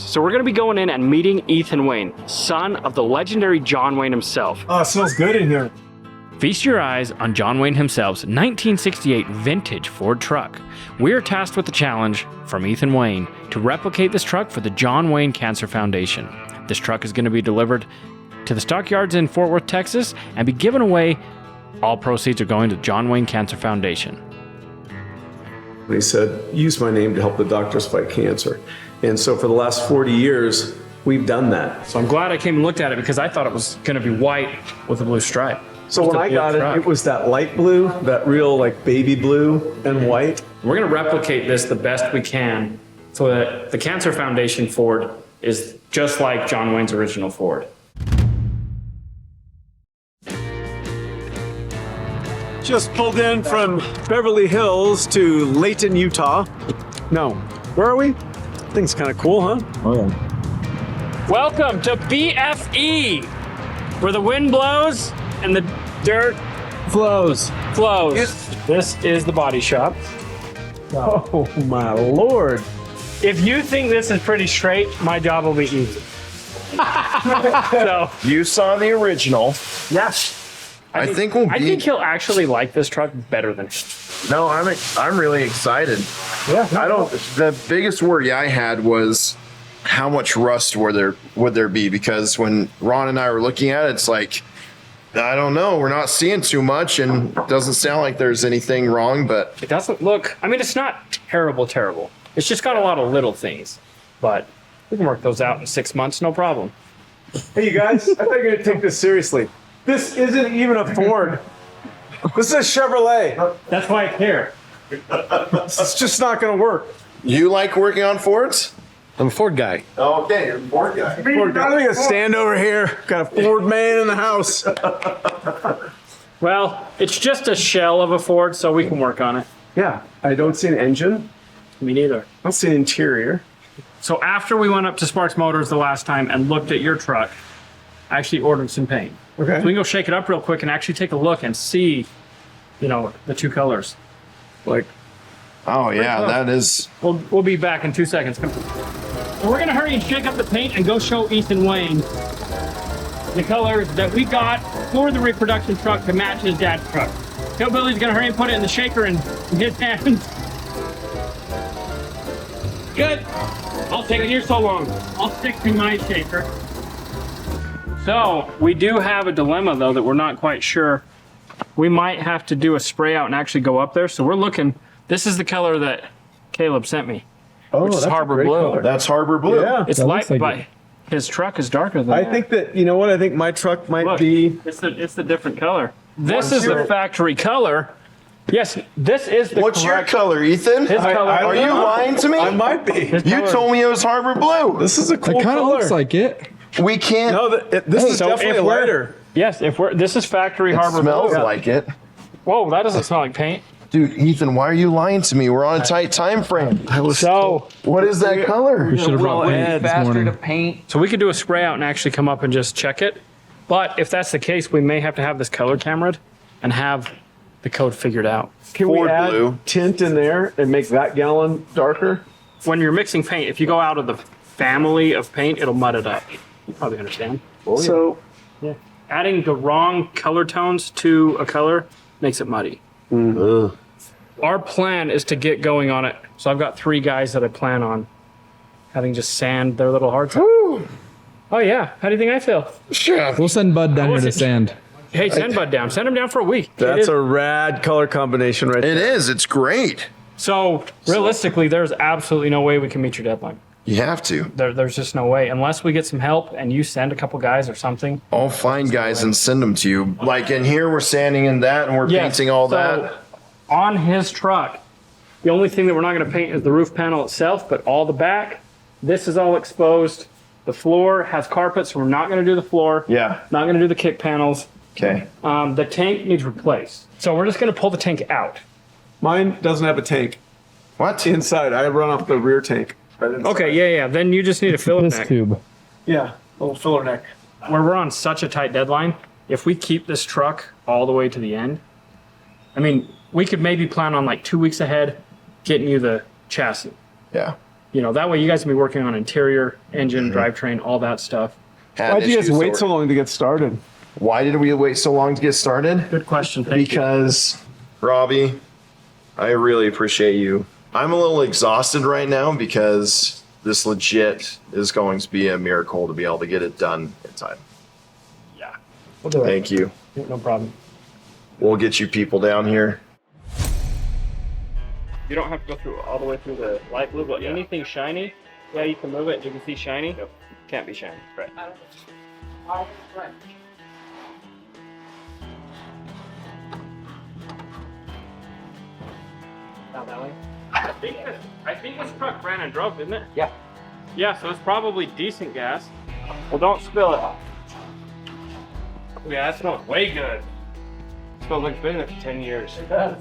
So we're gonna be going in and meeting Ethan Wayne, son of the legendary John Wayne himself. Oh, it smells good in here. Feast your eyes on John Wayne himself's 1968 vintage Ford truck. We are tasked with the challenge from Ethan Wayne to replicate this truck for the John Wayne Cancer Foundation. This truck is going to be delivered to the stockyards in Fort Worth, Texas, and be given away. All proceeds are going to the John Wayne Cancer Foundation. He said, use my name to help the doctors fight cancer. And so for the last 40 years, we've done that. So I'm glad I came and looked at it because I thought it was going to be white with a blue stripe. So when I got it, it was that light blue, that real like baby blue and white. We're going to replicate this the best we can so that the Cancer Foundation Ford is just like John Wayne's original Ford. Just pulled in from Beverly Hills to Layton, Utah. No, where are we? Thing's kind of cool, huh? Oh yeah. Welcome to BFE, where the wind blows and the dirt flows. This is the body shop. Oh my Lord. If you think this is pretty straight, my job will be easy. So, You saw the original. yes. I think we'll I be. think he'll actually like this truck better than him. No, I'm really excited. Yeah. I don't. The biggest worry I had was how much rust would there be, because when Ron and I were looking at it, it's like, I don't know, we're not seeing too much, and it doesn't sound like there's anything wrong, but It doesn't look, I mean, it's not terrible. It's just got a lot of little things, but we can work those out in 6 months, no problem. Hey, you guys, I thought you were going to take this seriously. This isn't even a Ford. This is a Chevrolet. That's why I care. It's just not going to work. you like working on Fords? I'm a Ford guy. Okay, you're a Ford guy. Ford guy. I'm going to stand over here. Got a Ford man in the house. Well, it's just a shell of a Ford, so we can work on it. Yeah, I don't see an engine. Me neither. I don't see an interior. So after we went up to Sparks Motors the last time and looked at your truck, I actually ordered some paint. Okay. So we can go shake it up real quick and actually take a look and see, the two colors. Like, Oh yeah, that is. We'll be back in 2 seconds. And we're gonna hurry and shake up the paint and go show Ethan Wayne the colors that we got for the reproduction truck to match his dad's truck. Hillbilly's gonna hurry and put it in the shaker in his hands. Good. I'll take it here so long. I'll stick to my shaker. So we do have a dilemma though that we're not quite sure. We might have to do a spray out and actually go up there. So we're looking. This is the color that Caleb sent me. oh, Which is that's a Harbor great Blue. color. That's Harbor Blue. Yeah. It's That light, looks like but it. his truck is darker than I that. think that, you know what? I think my truck might Look, be. it's the different color. This is the factory color. Yes, this is the What's your correct color, Ethan? His color. Are you lying to me? I might be. His You color. told me it was Harbor Blue. This is a cool It kind of color. looks like it. We can't. No, this is So definitely if a we're- lighter. Yes, this is factory It Harbor smells Blue. like it. Whoa, that doesn't smell like paint. Dude, Ethan, why are you lying to me? We're on a tight time frame. So What is that color? We should have brought paint this faster to morning. paint. we could do a spray out and actually come up and just check it. But if that's the case, we may have to have this color cameraed and have the code figured out. Can Ford we add blue. tint in there and make that gallon darker? When you're mixing paint, if you go out of the family of paint, it'll mud it up. You probably understand. So, Adding the wrong color tones to a color makes it muddy. Our plan is to get going on it. So I've got 3 guys that I plan on having just sand their little hearts out. Oh yeah, how do you think I feel? We'll send Bud down here to sand. Hey, send Bud down. Send him down for a week. that's a rad color combination right It there. is. It's great. So realistically, there's absolutely no way we can meet your deadline. You have to. There's just no way unless we get some help and you send a couple guys or something. I'll find guys and send them to you. Like in here, we're sanding in that and we're painting all So, that. On his truck, the only thing that we're not going to paint is the roof panel itself, but all the back, this is all exposed. The floor has carpet, so we're not going to do the floor. Yeah. Not going to do the kick panels. Okay. The tank needs replaced. So we're just going to pull the tank out. Mine doesn't have a tank What? inside. I run off the rear tank. Right inside. Okay, yeah. Then you just need a filler This neck. tube. Yeah, little filler neck. Where we're on such a tight deadline, if we keep this truck all the way to the end, I mean, we could maybe plan on like 2 weeks ahead getting you the chassis. Yeah. you know, that way you guys can be working on interior, engine, drivetrain, all that stuff. Had Why'd you guys issues, wait so long to get started? Why did we wait so long to get started? Good question. Thank you. Because, Robbie, I really appreciate you. I'm a little exhausted right now because this legit is going to be a miracle to be able to get it done in time. Yeah. We'll do it. Thank you. No problem. We'll get you people down here. You don't have to go through all the way through the light blue, but anything shiny, yeah, you can move it. You can see shiny. Nope. Can't be shiny. Right. Down that way. I think this truck ran and drove, didn't it? Yeah. Yeah, so it's probably decent gas. Well, don't spill it. Yeah, that smells way good. It smells like it's been there for 10 years. It does.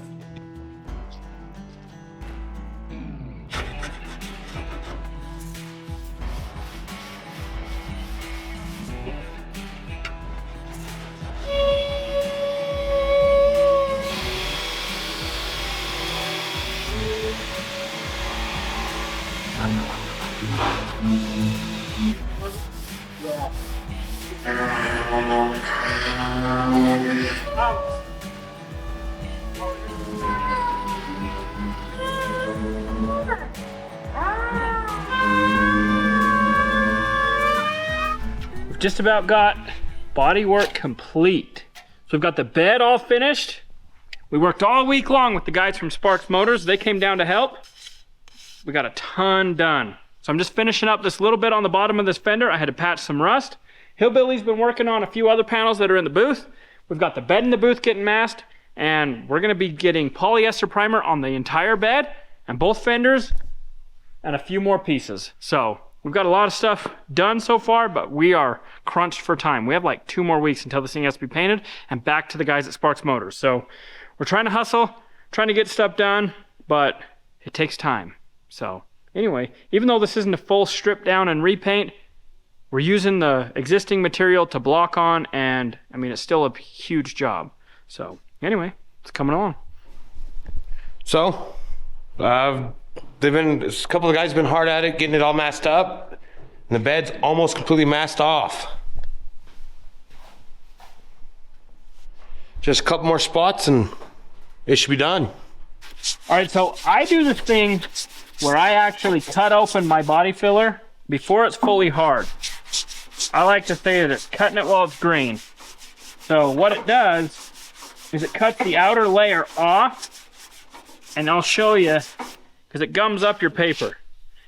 We've just about got body work complete. So we've got the bed all finished. We worked all week long with the guys from Sparks Motors. They came down to help. We got a ton done. So I'm just finishing up this little bit on the bottom of this fender. I had to patch some rust. Hillbilly's been working on a few other panels that are in the booth. We've got the bed in the booth getting masked, and we're gonna be getting polyester primer on the entire bed and both fenders and a few more pieces. So we've got a lot of stuff done so far, but we are crunched for time. We have like 2 more weeks until this thing has to be painted and back to the guys at Sparks Motors. So we're trying to hustle, trying to get stuff done, but it takes time. So anyway, even though this isn't a full strip down and repaint, we're using the existing material to block on, and I mean, it's still a huge job. So anyway, it's coming along. So, a couple of guys have been hard at it, getting it all masked up, and the bed's almost completely masked off. Just a couple more spots and it should be done. All right, so I do this thing where I actually cut open my body filler before it's fully hard. I like to say that it's cutting it while it's green. So what it does is it cuts the outer layer off, and I'll show you, because it gums up your paper.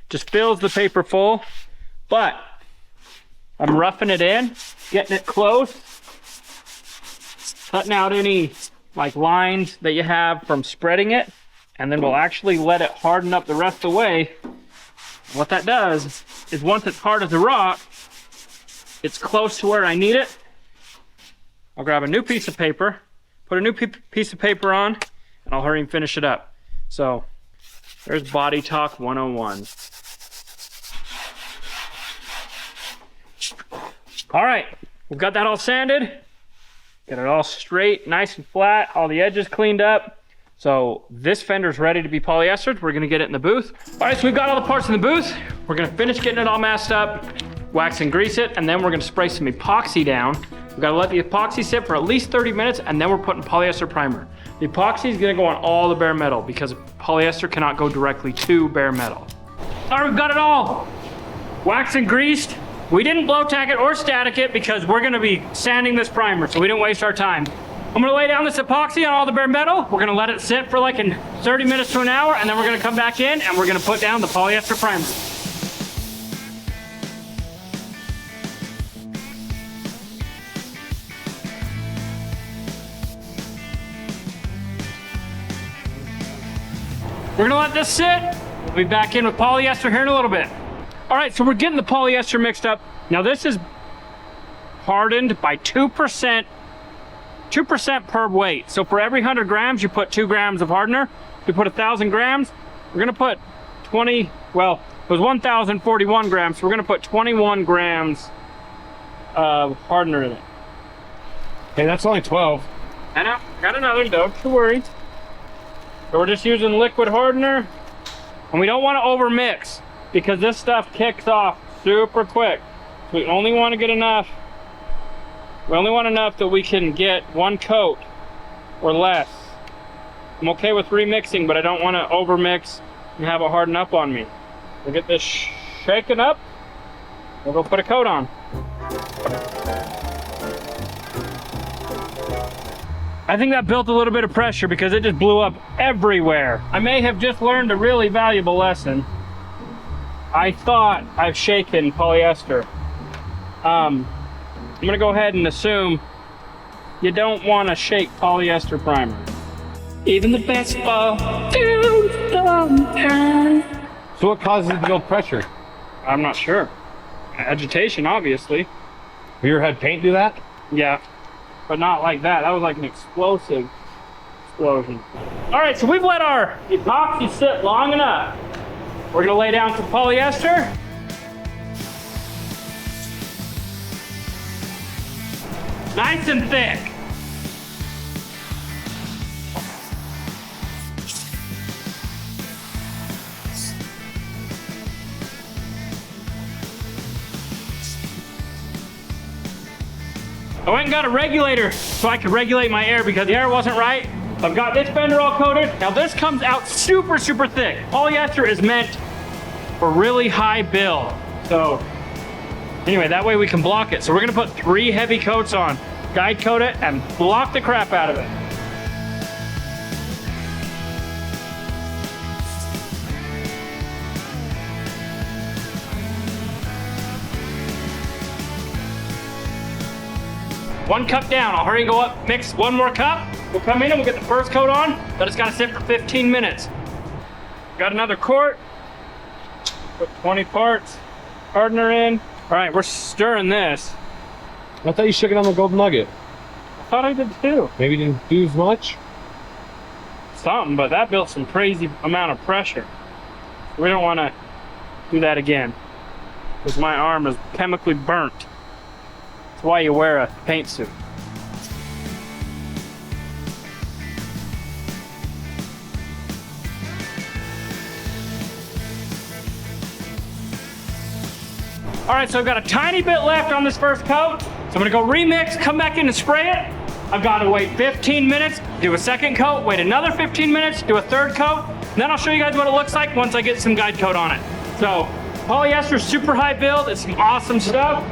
Just fills the paper full, but I'm roughing it in, getting it close, cutting out any like lines that you have from spreading it, and then we'll actually let it harden up the rest of the way. What that does is once it's hard as a rock, it's close to where I need it. I'll grab a new piece of paper, put a new piece of paper on, and I'll hurry and finish it up. So there's Body Talk 101. All right, we've got that all sanded. Get it all straight, nice and flat, all the edges cleaned up. So this fender's ready to be polyestered. We're gonna get it in the booth. All right, so we've got all the parts in the booth. We're gonna finish getting it all masked up, wax and grease it, and then we're gonna spray some epoxy down. We've gotta let the epoxy sit for at least 30 minutes, and then we're putting polyester primer. The epoxy is gonna go on all the bare metal because polyester cannot go directly to bare metal. All right, we've got it all waxed and greased. We didn't blow tack it or static it because we're gonna be sanding this primer, so we didn't waste our time. I'm gonna lay down this epoxy on all the bare metal. We're gonna let it sit for like 30 minutes to an hour, and then we're gonna come back in and we're gonna put down the polyester primer. We're gonna let this sit. We'll be back in with polyester here in a little bit. All right, so we're getting the polyester mixed up. Now this is hardened by 2% per weight. So for every 100 grams, you put 2 grams of hardener. If you put 1,000 grams, we're gonna put 20, well, it was 1,041 grams, so we're gonna put 21 grams of hardener in it. Hey, that's only 12. I know, got another, don't you worry. So we're just using liquid hardener, and we don't wanna over mix. because this stuff kicks off super quick. So we only want to get enough. We only want enough that we can get one coat or less. I'm okay with remixing, but I don't want to overmix and have it harden up on me. We'll get this shaken up. We'll go put a coat on. I think that built a little bit of pressure because it just blew up everywhere. I may have just learned a really valuable lesson. I thought I've shaken polyester. I'm gonna go ahead and assume you don't want to shake polyester primer. Even the best fall down sometimes. So what causes it to build pressure? I'm not sure. Agitation, obviously. Have you ever had paint do that? Yeah, but not like that. That was like an explosive explosion. All right, so we've let our epoxy sit long enough. We're gonna lay down some polyester. Nice and thick. I went and got a regulator so I could regulate my air because the air wasn't right. I've got this fender all coated. Now this comes out super, super thick. Polyester is meant for really high build. So anyway, that way we can block it. So we're gonna put 3 heavy coats on, guide coat it, and block the crap out of it. One cup down, I'll hurry and go up, mix 1 more cup. We'll come in and we'll get the first coat on, but it's gotta sit for 15 minutes. Got another quart, put 20 parts, hardener in. All right, we're stirring this. I thought you shook it on the gold nugget. I thought I did too. Maybe you didn't do as much? Something, but that built some crazy amount of pressure. We don't wanna do that again because my arm is chemically burnt. That's why you wear a paint suit. All right, so I've got a tiny bit left on this first coat. So I'm gonna go remix, come back in and spray it. I've got to wait 15 minutes, do a second coat, wait another 15 minutes, do a third coat. And then I'll show you guys what it looks like once I get some guide coat on it. So polyester, super high build, it's some awesome stuff.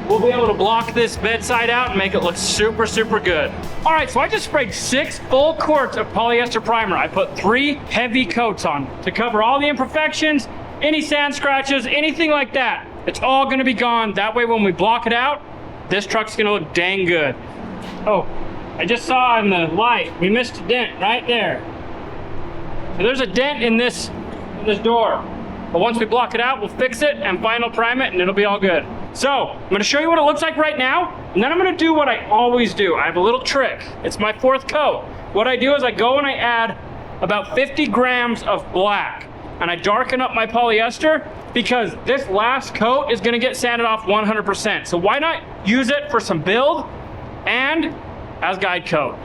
We'll be able to block this bedside out and make it look super, super good. All right, so I just sprayed 6 full quarts of polyester primer. I put 3 heavy coats on to cover all the imperfections, any sand scratches, anything like that. It's all gonna be gone. That way when we block it out, this truck's gonna look dang good. Oh, I just saw in the light, we missed a dent right there. So there's a dent in this door. But once we block it out, we'll fix it and final prime it and it'll be all good. So I'm gonna show you what it looks like right now, and then I'm gonna do what I always do. I have a little trick. It's my 4th coat. What I do is I go and I add about 50 grams of black and I darken up my polyester because this last coat is gonna get sanded off 100%. So why not use it for some build and as guide coat?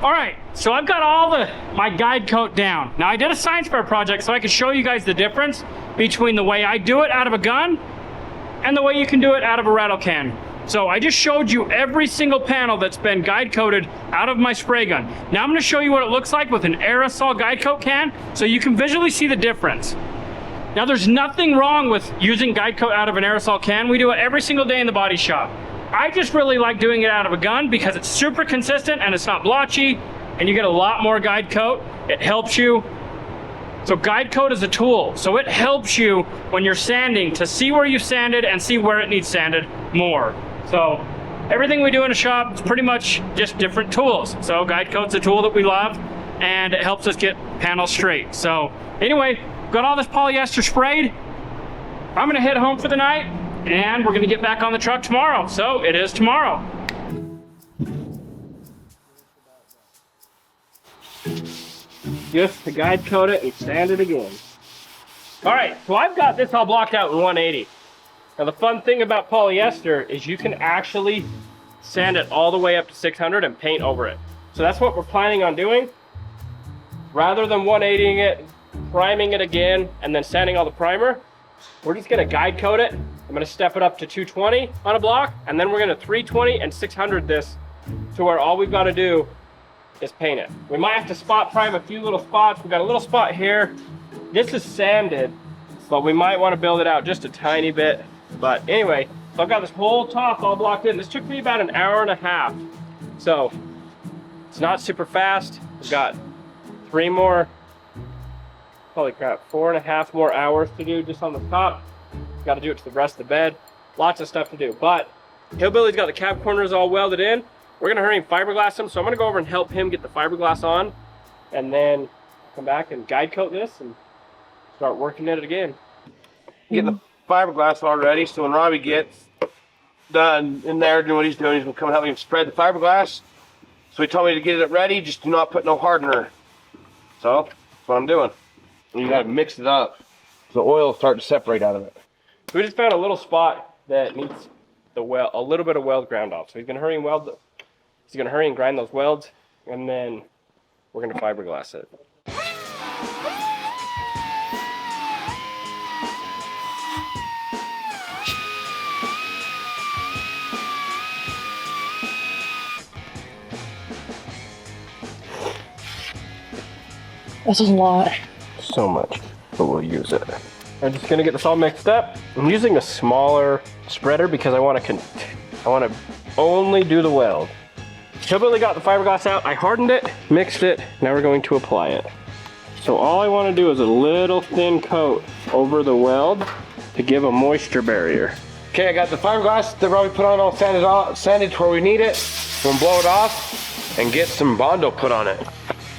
All right, so I've got all my guide coat down. Now I did a science fair project so I could show you guys the difference between the way I do it out of a gun and the way you can do it out of a rattle can. So I just showed you every single panel that's been guide coated out of my spray gun. Now I'm gonna show you what it looks like with an aerosol guide coat can so you can visually see the difference. Now there's nothing wrong with using guide coat out of an aerosol can. We do it every single day in the body shop. I just really like doing it out of a gun because it's super consistent and it's not blotchy and you get a lot more guide coat. It helps you. So guide coat is a tool. So it helps you when you're sanding to see where you've sanded and see where it needs sanded more. So everything we do in a shop is pretty much just different tools. So guide coat's a tool that we love and it helps us get panels straight. So anyway, got all this polyester sprayed. I'm gonna head home for the night and we're gonna get back on the truck tomorrow. So it is tomorrow. Just to guide coat it and sand it again. All right, so I've got this all blocked out in 180. Now the fun thing about polyester is you can actually sand it all the way up to 600 and paint over it. So that's what we're planning on doing. Rather than 180ing it, priming it again and then sanding all the primer, we're just gonna guide coat it. I'm gonna step it up to 220 on a block, and then we're gonna 320 and 600 this to where all we've gotta do is paint it. We might have to spot prime a few little spots. We got a little spot here. This is sanded, but we might wanna build it out just a tiny bit. But anyway, so I've got this whole top all blocked in. This took me about an hour and a half. So it's not super fast. We've got 3 more, holy crap, 4.5 more hours to do just on the top. Got to do it to the rest of the bed. Lots of stuff to do. But Hillbilly's got the cab corners all welded in. We're gonna hurry and fiberglass them. So I'm gonna go over and help him get the fiberglass on, and then come back and guide coat this and start working it again. Getting the fiberglass all ready, so when Robby gets done in there doing what he's doing, he's gonna come help me spread the fiberglass. So he told me to get it ready, just do not put no hardener. So that's what I'm doing. And you gotta mix it up so the oil will start to separate out of it. We just found a little spot that needs the weld, a little bit of weld ground off. So he's gonna hurry and weld. He's gonna hurry and grind those welds, and then we're gonna fiberglass it. That's a lot. So much, but we'll use it. I'm just gonna get this all mixed up. I'm using a smaller spreader because I want to only do the weld. Hillbilly got the fiberglass out. I hardened it, mixed it. Now we're going to apply it. So all I want to do is a little thin coat over the weld to give a moisture barrier. Okay, I got the fiberglass that Robby put on all sanded to where we need it. We'll blow it off and get some Bondo put on it.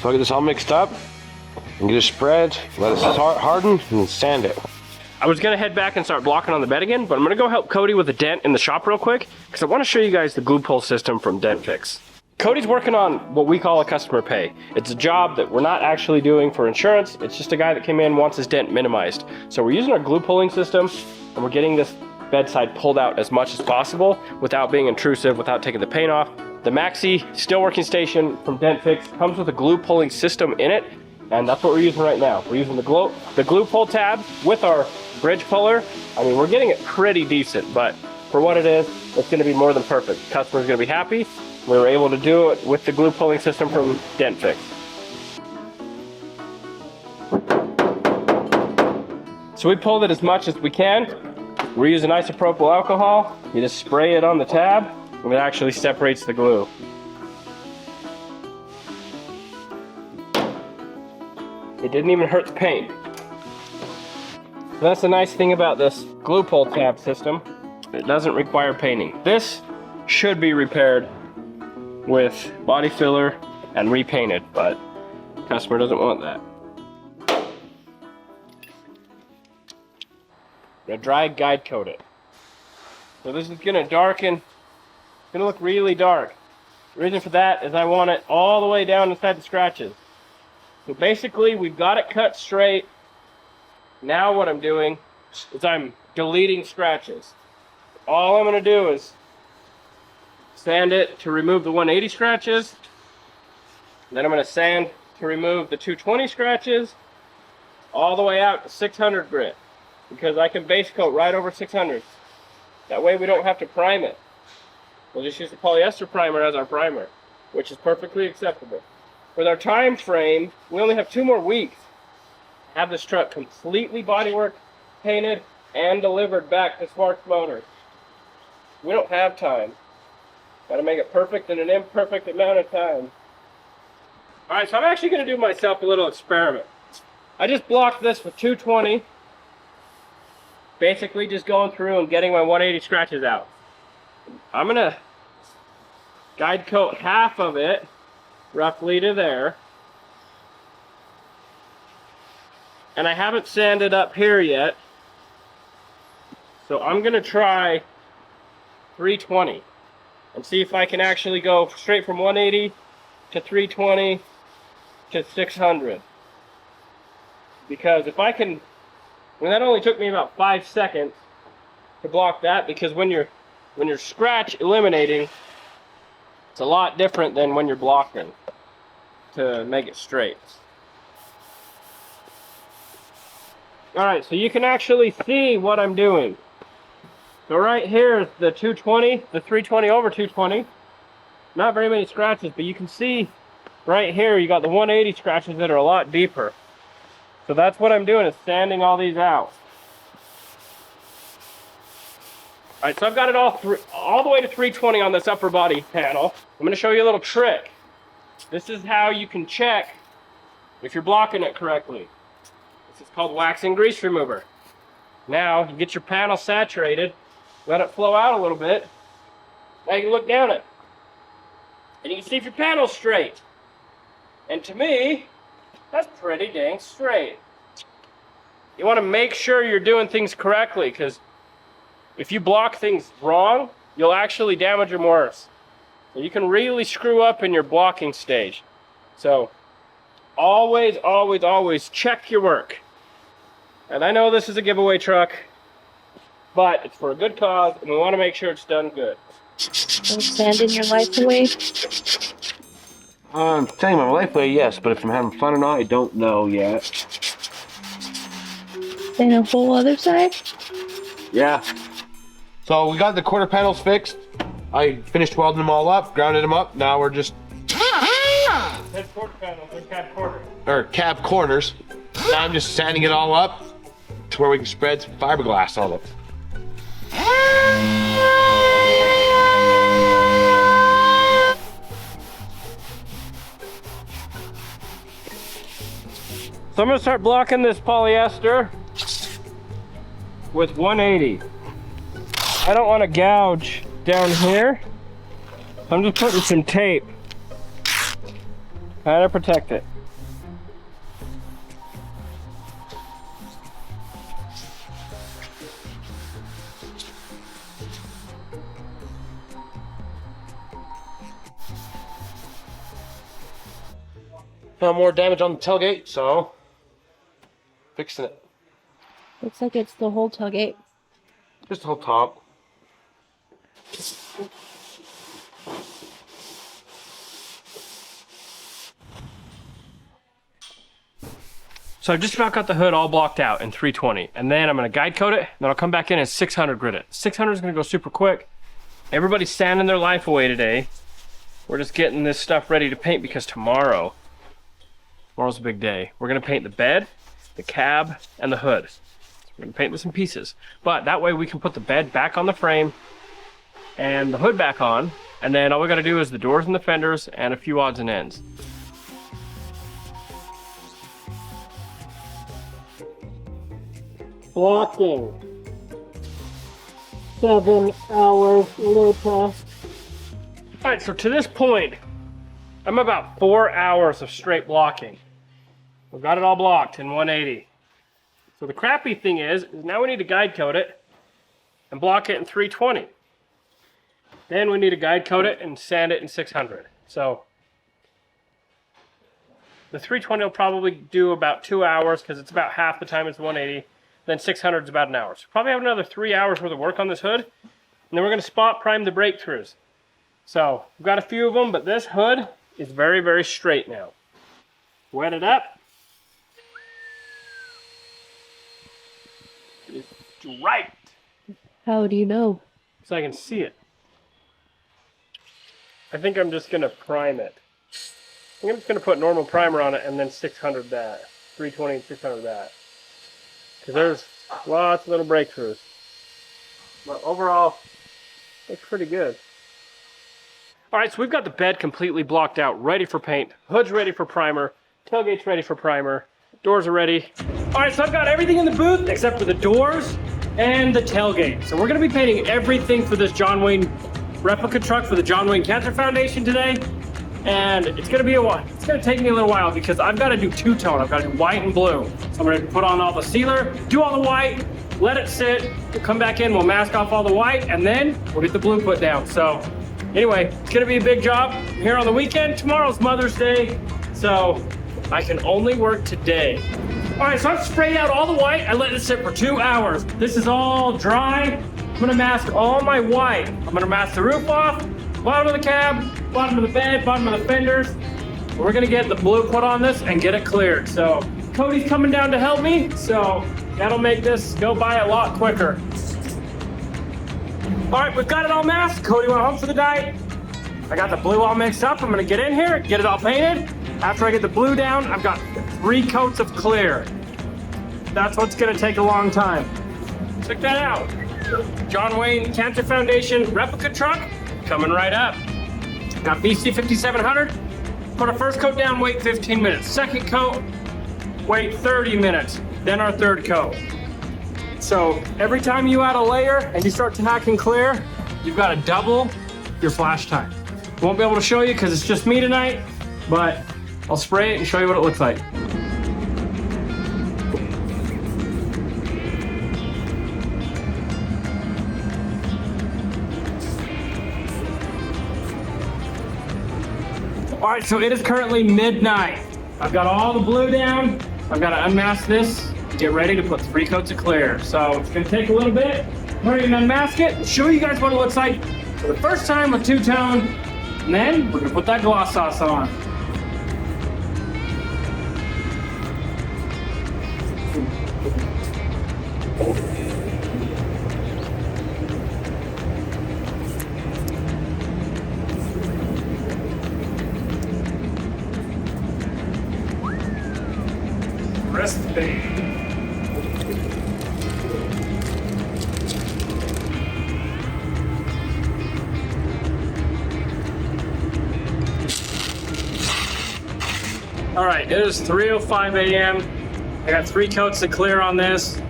So I'll get this all mixed up and get it spread, let it harden, and sand it. I was gonna head back and start blocking on the bed again, but I'm gonna go help Cody with a dent in the shop real quick, because I wanna show you guys the glue pull system from Dent Fix. Cody's working on what we call a customer pay. It's a job that we're not actually doing for insurance. It's just a guy that came in, wants his dent minimized. So we're using our glue pulling system, and we're getting this bedside pulled out as much as possible without being intrusive, without taking the paint off. The Maxi steel working station from Dent Fix comes with a glue pulling system in it, and that's what we're using right now. We're using the glue pull tab with our bridge puller. I mean, we're getting it pretty decent, but for what it is, it's gonna be more than perfect. The customer's gonna be happy. We were able to do it with the glue pulling system from Dent Fix. So we pulled it as much as we can. We're using isopropyl alcohol. You just spray it on the tab, and it actually separates the glue. It didn't even hurt the paint. So that's the nice thing about this glue pull tab system. It doesn't require painting. This should be repaired with body filler and repainted, but the customer doesn't want that. I'm gonna dry guide coat it. So this is gonna darken, it's gonna look really dark. The reason for that is I want it all the way down inside the scratches. So basically we've got it cut straight. Now what I'm doing is I'm deleting scratches. All I'm gonna do is sand it to remove the 180 scratches. Then I'm gonna sand to remove the 220 scratches all the way out to 600 grit, because I can base coat right over 600. That way we don't have to prime it. We'll just use the polyester primer as our primer, which is perfectly acceptable. With our time frame, we only have 2 more weeks to have this truck completely bodywork, painted, and delivered back to Sparks Motors. We don't have time. Gotta make it perfect in an imperfect amount of time. Alright, so I'm actually gonna do myself a little experiment. I just blocked this with 220. Basically just going through and getting my 180 scratches out. I'm gonna guide coat half of it, roughly to there. And I haven't sanded up here yet. So I'm gonna try 320 and see if I can actually go straight from 180 to 320 to 600. Because if I can, that only took me about 5 seconds to block that, because when you're scratch eliminating, it's a lot different than when you're blocking to make it straight. All right, so you can actually see what I'm doing. So right here is the 220, the 320 over 220. Not very many scratches, but you can see right here you got the 180 scratches that are a lot deeper. So that's what I'm doing, is sanding all these out. All right, so I've got it all the way to 320 on this upper body panel. I'm gonna show you a little trick. This is how you can check if you're blocking it correctly. This is called waxing grease remover. Now, you get your panel saturated, let it flow out a little bit. Now you can look down it. And you can see if your panel's straight. And to me, that's pretty dang straight. You want to make sure you're doing things correctly, because if you block things wrong, you'll actually damage them worse. So you can really screw up in your blocking stage. So always, always, always check your work. And I know this is a giveaway truck, but it's for a good cause, and we want to make sure it's done good. Sanding your life away? Saying my life away, yes, but if I'm having fun or not, I don't know yet. And a whole other side? Yeah. So we got the quarter panels fixed. I finished welding them all up, grounded them up. Now we're just... That's quarter panels, they're cab corners. Or cab corners. Now I'm just sanding it all up to where we can spread some fiberglass on it. So I'm gonna start blocking this polyester with 180. I don't want to gouge down here. I'm just putting some tape to protect it. Found more damage on the tailgate, so fixing it. Looks like it's the whole tailgate. Just the whole top. So I've just about got the hood all blocked out in 320, and then I'm gonna guide coat it, and then I'll come back in and 600 grit it. 600 is gonna go super quick. Everybody's sanding their life away today. We're just getting this stuff ready to paint because tomorrow's a big day. We're gonna paint the bed, the cab, and the hood. So we're gonna paint this in pieces. But that way we can put the bed back on the frame and the hood back on, and then all we gotta do is the doors and the fenders and a few odds and ends. Blocking. 7 hours later. All right, so to this point, I'm about 4 hours of straight blocking. We've got it all blocked in 180. So the crappy thing is now we need to guide coat it and block it in 320. Then we need to guide coat it and sand it in 600. So the 320 will probably do about 2 hours because it's about half the time as 180. Then 600 is about an hour. So probably have another 3 hours worth of work on this hood. And then we're going to spot prime the breakthroughs. So we've got a few of them, but this hood is very, very straight now. Wet it up. It's right. How do you know? So I can see it. I think I'm just going to prime it. I think I'm just going to put normal primer on it and then 600 that. 320 and 600 that. Because there's lots of little breakthroughs. But overall, looks pretty good. All right, so we've got the bed completely blocked out, ready for paint. Hood's ready for primer. Tailgate's ready for primer. Doors are ready. All right, so I've got everything in the booth except for the doors and the tailgate. So we're gonna be painting everything for this John Wayne replica truck for the John Wayne Cancer Foundation today. And it's gonna be a while. It's gonna take me a little while because I've gotta do two-tone. I've gotta do white and blue. So I'm gonna put on all the sealer, do all the white, let it sit, we'll come back in, we'll mask off all the white, and then we'll get the blue put down. So anyway, it's gonna be a big job here on the weekend. Tomorrow's Mother's Day, so I can only work today. All right, so I've sprayed out all the white. I let it sit for 2 hours. This is all dry. I'm gonna mask all my white. I'm gonna mask the roof off, bottom of the cab, bottom of the bed, bottom of the fenders. We're gonna get the blue put on this and get it cleared. So Cody's coming down to help me. So That'll make this go by a lot quicker. All right, we've got it all masked. Cody went home for the night. I got the blue all mixed up. I'm gonna get in here, get it all painted. After I get the blue down, I've got 3 coats of clear. That's what's gonna take a long time. Check that out. John Wayne Cancer Foundation replica truck coming right up. Got BC 5700. Put our first coat down, wait 15 minutes. Second coat, wait 30 minutes. Then our third coat. So every time you add a layer and you start tacking clear, you've got to double your flash time. Won't be able to show you because it's just me tonight, but I'll spray it and show you what it looks like. All right, so it is currently midnight. I've got all the blue down. I've got to unmask this, get ready to put 3 coats of clear. So it's gonna take a little bit. I'm ready to unmask it, show you guys what it looks like for the first time with two-tone, and then we're gonna put that gloss sauce on. Recipe. All right, it is 3:05 a.m. I got 3 coats of clear on this.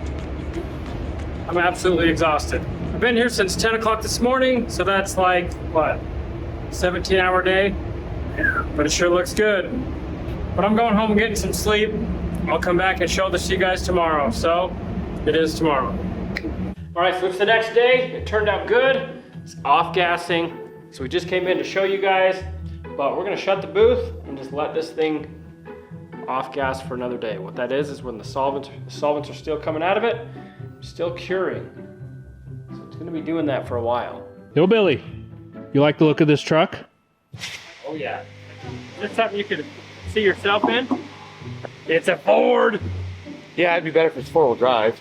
I'm absolutely exhausted. I've been here since 10 o'clock this morning, so that's like, what, 17-hour day? But it sure looks good. But I'm going home and getting some sleep. I'll come back and show this to you guys tomorrow. So, it is tomorrow. All right, so it's the next day. It turned out good. It's off-gassing. So we just came in to show you guys, but we're gonna shut the booth and just let this thing off-gas for another day. What that is when the solvents are still coming out of it, still curing. So it's gonna be doing that for a while. Yo, Billy, you like the look of this truck? Oh yeah. Is this something you could see yourself in? It's a Ford. Yeah, it'd be better if it's 4-wheel drive.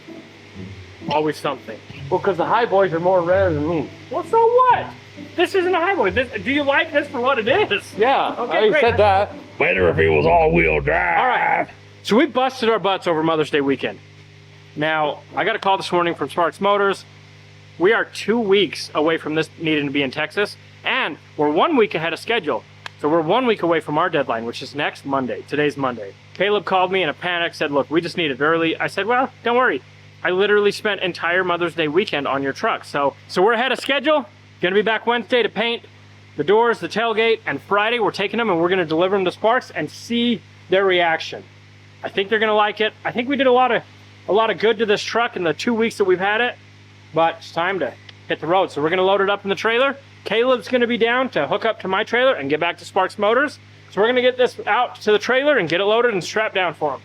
Always something. Well, because the high boys are more rare than me. Well, so what? This isn't a highway. Do you like this for what it is? Yeah, Okay, I great. said that. Better if it was all-wheel drive. All right. So we busted our butts over Mother's Day weekend. Now, I got a call this morning from Sparks Motors. We are 2 weeks away from this needing to be in Texas, and we're 1 week ahead of schedule. So we're 1 week away from our deadline, which is next Monday. Today's Monday. Caleb called me in a panic, said, look, we just need it early. I said, well, don't worry. I literally spent entire Mother's Day weekend on your truck. So we're ahead of schedule. Gonna be back Wednesday to paint the doors, the tailgate, and Friday we're taking them and we're gonna deliver them to Sparks and see their reaction. I think they're gonna like it. I think we did a lot of good to this truck in the 2 weeks that we've had it, but it's time to hit the road. So we're gonna load it up in the trailer. Caleb's gonna be down to hook up to my trailer and get back to Sparks Motors. So we're gonna get this out to the trailer and get it loaded and strapped down for him.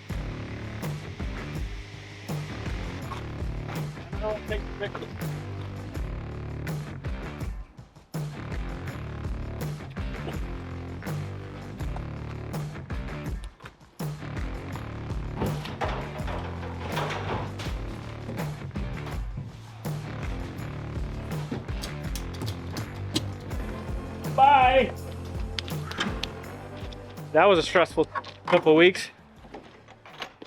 Bye. That was a stressful couple of weeks.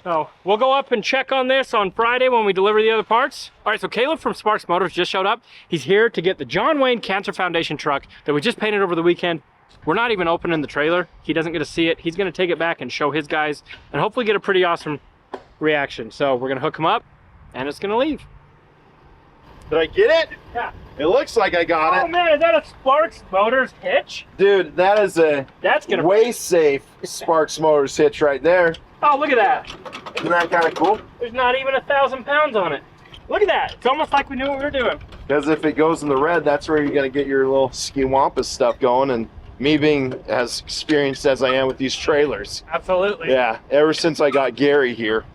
So we'll go up and check on this on Friday when we deliver the other parts. All right, so Caleb from Sparks Motors just showed up. He's here to get the John Wayne Cancer Foundation truck that we just painted over the weekend. We're not even opening the trailer. He doesn't get to see it. He's gonna take it back and show his guys and hopefully get a pretty awesome reaction. So we're gonna hook him up and it's gonna leave. Did I get it? Yeah. It looks like I got Oh it. man, is that a Sparks Motors hitch? Dude, that is a That's gonna way safe Sparks Motors hitch right there. Oh, look at that. Isn't that kind of cool? There's not even 1,000 pounds on it. Look at that. It's almost like we knew what we were doing. Because if it goes in the red, that's where you're going to get your little ski wampus stuff going. And me being as experienced as I am with these trailers. Absolutely. Yeah, ever since I got Gary here,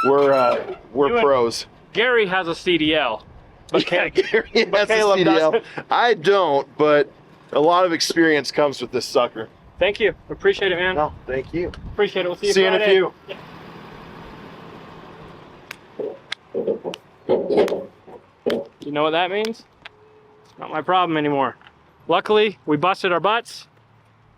we're You and- pros. Gary has a CDL. But Yeah, Gary has a Caleb CDL. doesn't. I don't, but a lot of experience comes with this sucker. Thank you. Appreciate it, man. No, thank you. Appreciate it. We'll see you See you in a Friday. few. Yeah. You know what that means? It's not my problem anymore. Luckily, we busted our butts.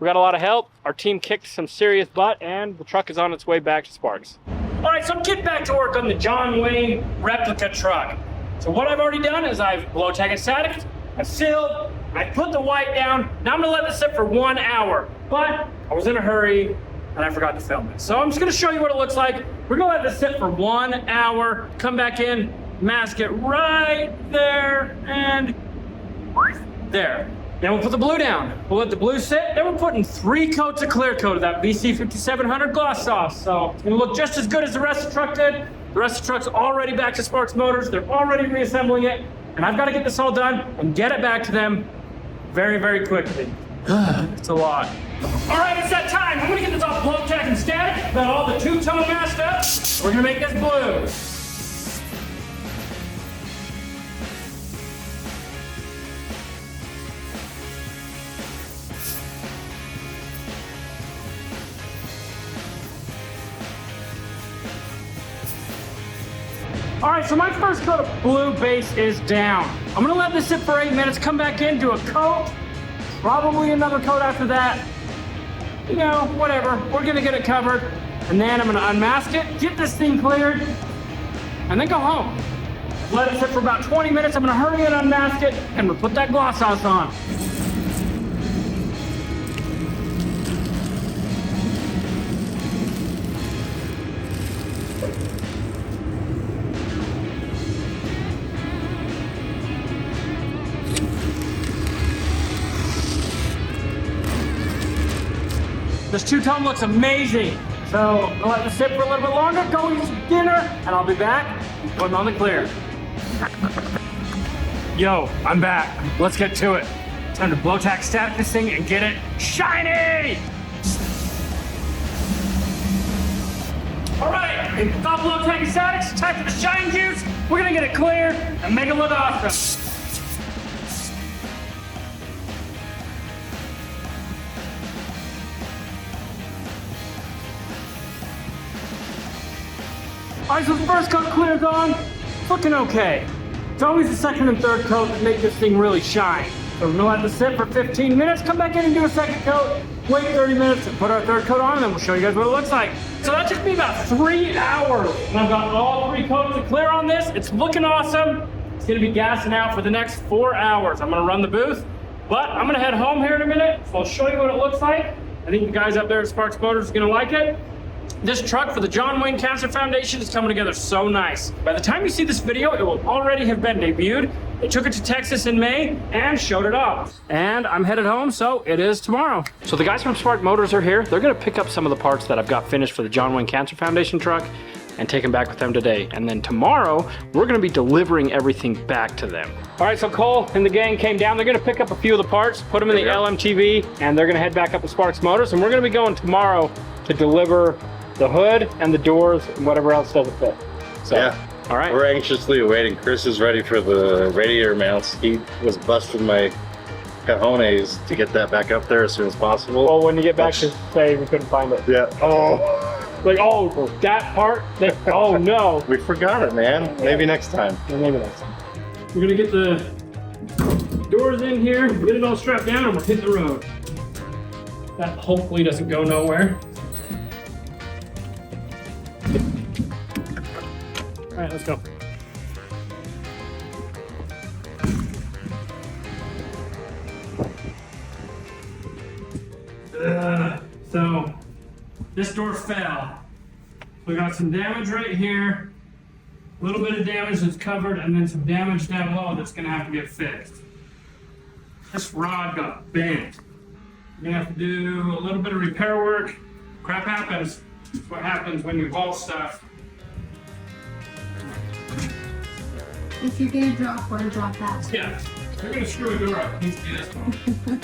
We got a lot of help. Our team kicked some serious butt, and the truck is on its way back to Sparks. All right, so I'm getting back to work on the John Wayne replica truck. So what I've already done is I've blow tag and static, I've sealed, I put the white down. Now I'm gonna let this sit for 1 hour. But I was in a hurry and I forgot to film it. So I'm just gonna show you what it looks like. We're gonna let this sit for 1 hour, come back in, mask it right there and there. Then we'll put the blue down. We'll let the blue sit. Then we're putting 3 coats of clear coat of that BC 5700 gloss sauce. So it's gonna look just as good as the rest of the truck did. The rest of the truck's already back to Sparks Motors. They're already reassembling it. And I've gotta get this all done and get it back to them very, very quickly. It's a lot. All right, it's that time. I'm gonna get this all blow tag and static. Got all the two-tone masked up. We're gonna make this blue. All right, so my first coat of blue base is down. I'm gonna let this sit for 8 minutes, come back in, do a coat, probably another coat after that. You know, whatever, we're gonna get it covered. And then I'm gonna unmask it, get this thing cleared, and then go home. Let it sit for about 20 minutes. I'm gonna hurry and unmask it, and we'll put that gloss sauce on. This two-tone looks amazing. So I'll let this sit for a little bit longer, go eat some dinner, and I'll be back putting on the clear. Yo, I'm back. Let's get to it. Time to blow tack static this thing and get it shiny! All right, it's all blow tack and statics. Time for the shine juice. We're gonna get it cleared and make it look awesome. All right, so the first coat clears on, it's looking okay. It's always the second and third coat that make this thing really shine. So we're gonna let this sit for 15 minutes, come back in and do a second coat, wait 30 minutes and put our third coat on, and then we'll show you guys what it looks like. So that took me about 3 hours. And I've got all 3 coats of clear on this. It's looking awesome. It's gonna be gassing out for the next 4 hours. I'm gonna run the booth, but I'm gonna head home here in a minute. So I'll show you what it looks like. I think the guys up there at Sparks Motors are gonna like it. This truck for the John Wayne Cancer Foundation is coming together so nice. By the time you see this video, it will already have been debuted. They took it to Texas in May and showed it off. And I'm headed home, so it is tomorrow. So the guys from Spark Motors are here. They're gonna pick up some of the parts that I've got finished for the John Wayne Cancer Foundation truck and take them back with them today. And then tomorrow, we're gonna be delivering everything back to them. All right, so Cole and the gang came down. They're gonna pick up a few of the parts, put them in the LMTV, and they're gonna head back up to Sparks Motors. And we're gonna be going tomorrow to deliver the hood and the doors and whatever else doesn't fit. So, yeah. All right. We're anxiously awaiting. Chris is ready for the radiator mounts. He was busting my cojones to get that back up there as soon as possible. Well, when you get back to say we couldn't find it. Yeah. Oh. Like, oh, that part? Oh, no. We forgot it, man. Maybe next time. Yeah, maybe next time. We're gonna get the doors in here, get it all strapped down, and we'll hit the road. That hopefully doesn't go nowhere. All right, let's go. So this door fell. We got some damage right here, a little bit of damage that's covered, and then some damage down low that's gonna have to get fixed. This rod got bent. We're gonna have to do a little bit of repair work. Crap happens. That's what happens when you haul stuff. If you're gonna drop one, drop fast. Yeah, they're gonna screw a door up. Needs to be this one.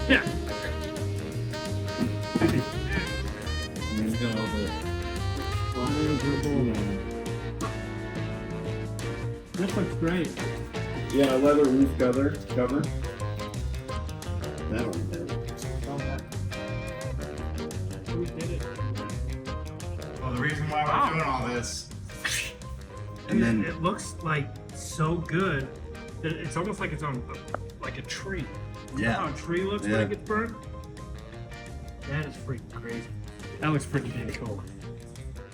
Yeah. This looks great. Yeah, leather roof cover. That one did. We did it. reason why we're doing all this. And then it looks like so good that it's almost like it's on like a tree. You know how a tree looks when it gets burned? That is freaking crazy. That looks pretty damn cool.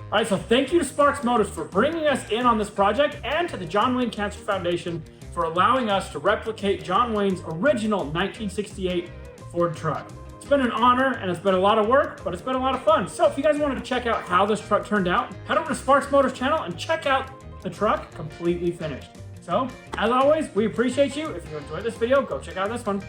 All right, so thank you to Sparks Motors for bringing us in on this project, and to the John Wayne Cancer Foundation for allowing us to replicate John Wayne's original 1968 Ford truck. It's been an honor, and it's been a lot of work, but it's been a lot of fun. So if you guys wanted to check out how this truck turned out, head over to Sparks Motors channel and check out the truck completely finished. So, as always, we appreciate you. If you enjoyed this video, go check out this one.